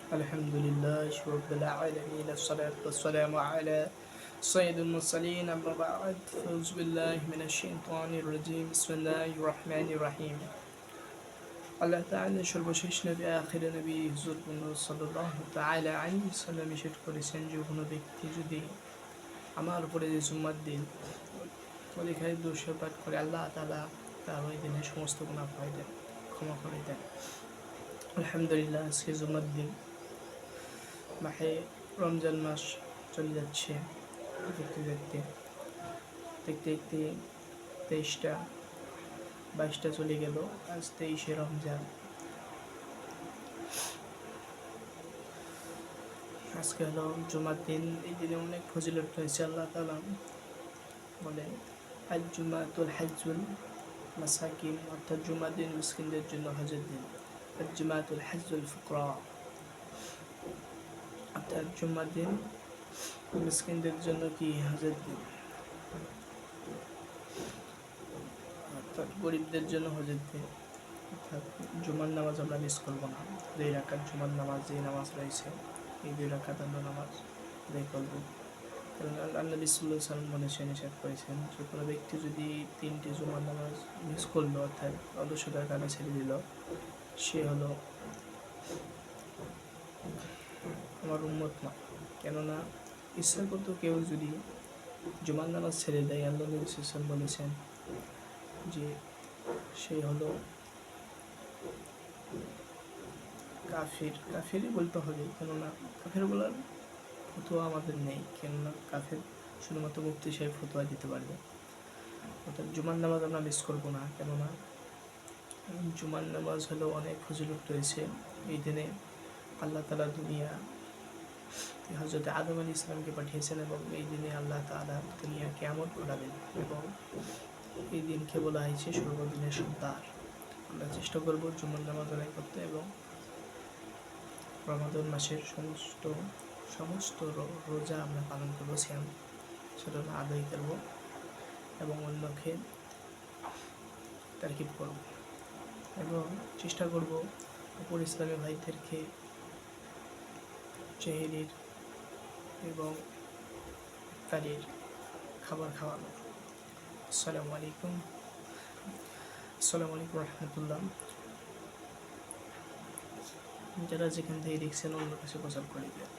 الحمد لله رب العالمين الصلاة والسلام على سيد المرسلين أما بعد فأعوذ بالله من الشيطان الرجيم بسم الله الرحمن الرحيم আল্লাহ তাআলা সর্বশেষ নবী আখির নবী হুজুর সাল্লাল্লাহু তাআলা আলাইহি সাল্লাম ইরশাদ করেছেন যে কোনো ব্যক্তি যদি আমার উপরে যে জুম্মার দিন পরীক্ষায় দুরূদ পাঠ করে আল্লাহ তাআলা তার ওই দিনের সমস্ত গুনাহ ক্ষমা করে দেন। আলহামদুলিল্লাহ, আজকে জুম্মার দিন, মাহে রমজান মাস চলে যাচ্ছে। দেখতে দেখতে দেখতে দেখতে 22টা চলে গেল। আজ 23শে রমজান। আজকে হলো জুমার দিন। এই দিনে অনেক ফজিলত রয়েছে। আল্লাহ তাআলা বলেন আল জুমাতুল হাজ্জুল মাসাকিন, অর্থাৎ জুমার দিন মিসকিনদের জন্য হজের দিন। আল জুমাতুল হাজ্জুল ফুকরা, অর্থাৎ জুমার দিন মিসকিনদের জন্য কি হজের দিন, অর্থাৎ গরিবদের জন্য হজের দিন। অর্থাৎ জুমার নামাজ আমরা মিস করবো না। 2 রাকাত জুমার নামাজ, যে নামাজ রয়েছে এই 2 রাকাত আমরা নামাজ আদায় করবো। কারণ আল্লাহ নবী সাল্লাল্লাহু আলাইহি ওয়াসাল্লাম বলেছেন, ইরশাদ করেছেন যে কোনো ব্যক্তি যদি 3টি জুমার নামাজ মিস করলো, অর্থাৎ অলসতার কারণে ছেড়ে দিল, সে হলো আমার উম্মত না। কেননা ইচ্ছাকৃত কেউ যদি জুমার নামাজ ছেড়ে দেয়, আল্লাহ নবী সাল্লাল্লাহু আলাইহি ওয়াসাল্লাম বলেছেন যে সে হলো কাফেরই বলতে হবে। কেননা কাফের বলার ফতোয়া আমাদের নেই, কেননা কাফের শুধুমাত্র মুফতি সাহেব ফতোয়া দিতে পারবে। অর্থাৎ জুমার নামাজ আমরা মিস করবো না। কেননা জুমার নামাজ হলো অনেক ফজিলত রয়েছে। এই দিনে আল্লাহ তাআলা দুনিয়া হযরত আদম আলাইহিস সালামকে পাঠিয়েছেন এবং এই দিনে আল্লাহ তাআলা দুনিয়া কিয়ামত ঘটাবেন এবং এই দিনকে বলা হয়েছে সর্বদিনের সর্দার। আমরা চেষ্টা করব জুমার নামাজ আদায় করতে এবং রমাদান মাসের সমস্ত রোজা আমরা পালন করবো, সিয়াম সেটা আদায় করবো এবং অন্যকে তারকিব করব এবং চেষ্টা করব অপর ইসলামী ভাইদেরকে সেহরির এবং ইফতারির খাবার খাওয়ানো। আসসালামু আলাইকুম রহমতুল্লাহ। যারা যেখান থেকে দেখছেন অন্য কাছে প্রচার করে দেন।